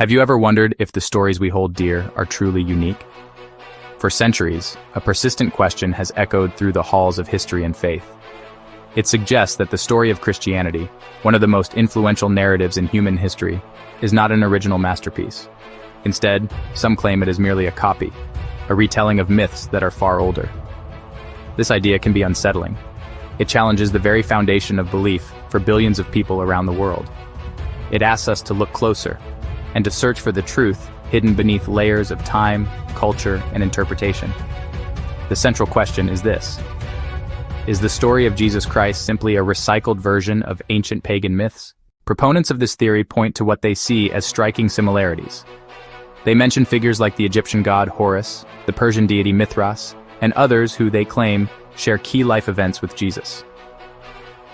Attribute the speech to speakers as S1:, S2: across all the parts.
S1: Have you ever wondered if the stories we hold dear are truly unique? For centuries, a persistent question has echoed through the halls of history and faith. It suggests that the story of Christianity, one of the most influential narratives in human history, is not an original masterpiece. Instead, some claim it is merely a copy, a retelling of myths that are far older. This idea can be unsettling. It challenges the very foundation of belief for billions of people around the world. It asks us to look closer and to search for the truth hidden beneath layers of time, culture, and interpretation. The central question is this: is the story of Jesus Christ simply a recycled version of ancient pagan myths? Proponents of this theory point to what they see as striking similarities. They mention figures like the Egyptian god Horus, the Persian deity Mithras, and others who they claim share key life events with Jesus.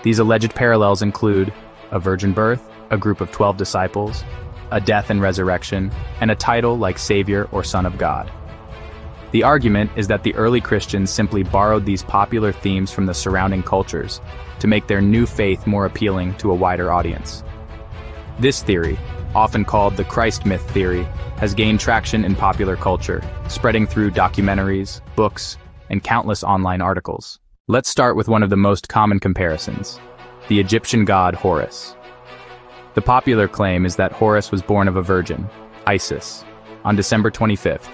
S1: These alleged parallels include a virgin birth, a group of 12 disciples, a death and resurrection, and a title like Savior or Son of God. The argument is that the early Christians simply borrowed these popular themes from the surrounding cultures to make their new faith more appealing to a wider audience. This theory, often called the Christ myth theory, has gained traction in popular culture, spreading through documentaries, books, and countless online articles. Let's start with one of the most common comparisons: the Egyptian god Horus. The popular claim is that Horus was born of a virgin, Isis, on December 25th.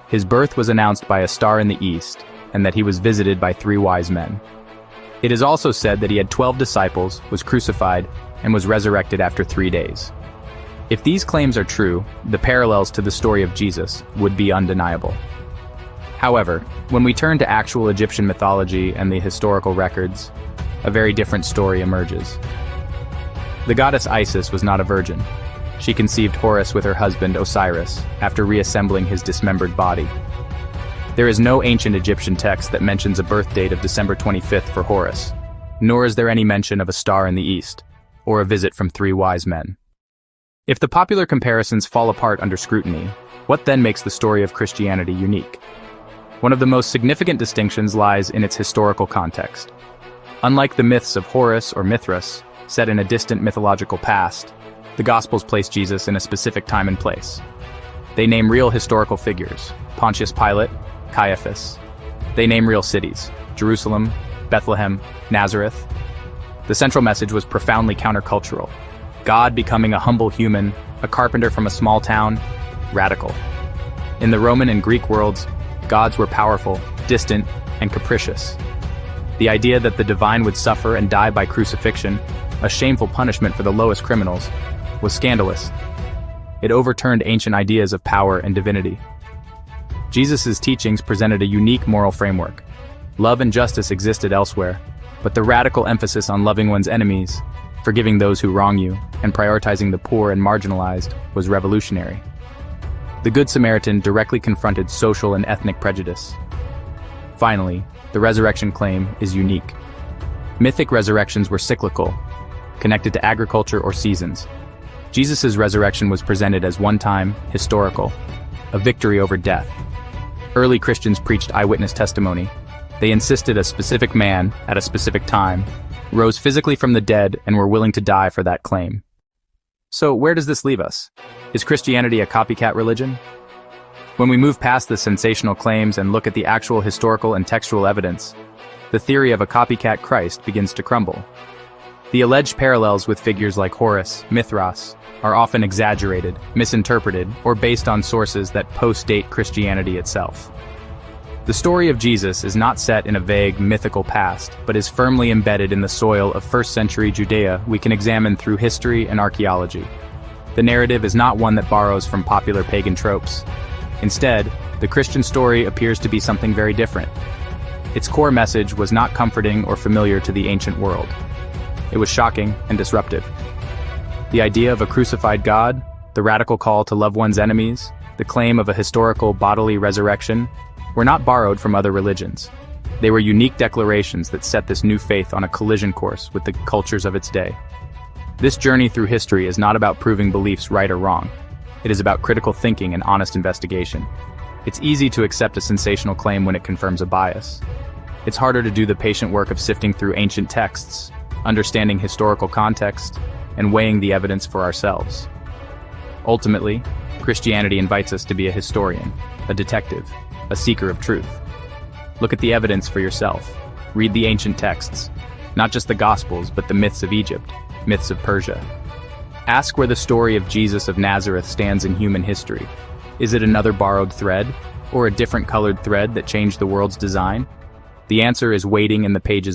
S1: His birth was announced by a star in the east, and that he was visited by 3 wise men. It is also said that he had 12 disciples, was crucified, and was resurrected after 3 days. If these claims are true, the parallels to the story of Jesus would be undeniable. However, when we turn to actual Egyptian mythology and the historical records, a very different story emerges. The goddess Isis was not a virgin. She conceived Horus with her husband Osiris after reassembling his dismembered body. There is no ancient Egyptian text that mentions a birth date of December 25th for Horus, nor is there any mention of a star in the east, or a visit from 3 wise men. If the popular comparisons fall apart under scrutiny, what then makes the story of Christianity unique? One of the most significant distinctions lies in its historical context. Unlike the myths of Horus or Mithras, set in a distant mythological past, the Gospels place Jesus in a specific time and place. They name real historical figures: Pontius Pilate, Caiaphas. They name real cities: Jerusalem, Bethlehem, Nazareth. The central message was profoundly countercultural. God becoming a humble human, a carpenter from a small town, radical. In the Roman and Greek worlds, gods were powerful, distant, and capricious. The idea that the divine would suffer and die by crucifixion, a shameful punishment for the lowest criminals, was scandalous. It overturned ancient ideas of power and divinity. Jesus' teachings presented a unique moral framework. Love and justice existed elsewhere, but the radical emphasis on loving one's enemies, forgiving those who wrong you, and prioritizing the poor and marginalized was revolutionary. The Good Samaritan directly confronted social and ethnic prejudice. Finally, the resurrection claim is unique. Mythic resurrections were cyclical, connected to agriculture or seasons. Jesus' resurrection was presented as one-time, historical, a victory over death. Early Christians preached eyewitness testimony. They insisted a specific man, at a specific time, rose physically from the dead and were willing to die for that claim. So where does this leave us? Is Christianity a copycat religion? When we move past the sensational claims and look at the actual historical and textual evidence, the theory of a copycat Christ begins to crumble. The alleged parallels with figures like Horus, Mithras, are often exaggerated, misinterpreted, or based on sources that post-date Christianity itself. The story of Jesus is not set in a vague, mythical past, but is firmly embedded in the soil of first-century Judea we can examine through history and archaeology. The narrative is not one that borrows from popular pagan tropes. Instead, the Christian story appears to be something very different. Its core message was not comforting or familiar to the ancient world. It was shocking and disruptive. The idea of a crucified God, the radical call to love one's enemies, the claim of a historical bodily resurrection, were not borrowed from other religions. They were unique declarations that set this new faith on a collision course with the cultures of its day. This journey through history is not about proving beliefs right or wrong. It is about critical thinking and honest investigation. It's easy to accept a sensational claim when it confirms a bias. It's harder to do the patient work of sifting through ancient texts, understanding historical context, and weighing the evidence for ourselves. Ultimately, Christianity invites us to be a historian, a detective, a seeker of truth. Look at the evidence for yourself. Read the ancient texts, not just the Gospels, but the myths of Egypt, myths of Persia. Ask where the story of Jesus of Nazareth stands in human history. Is it another borrowed thread, or a different colored thread that changed the world's design? The answer is waiting in the pages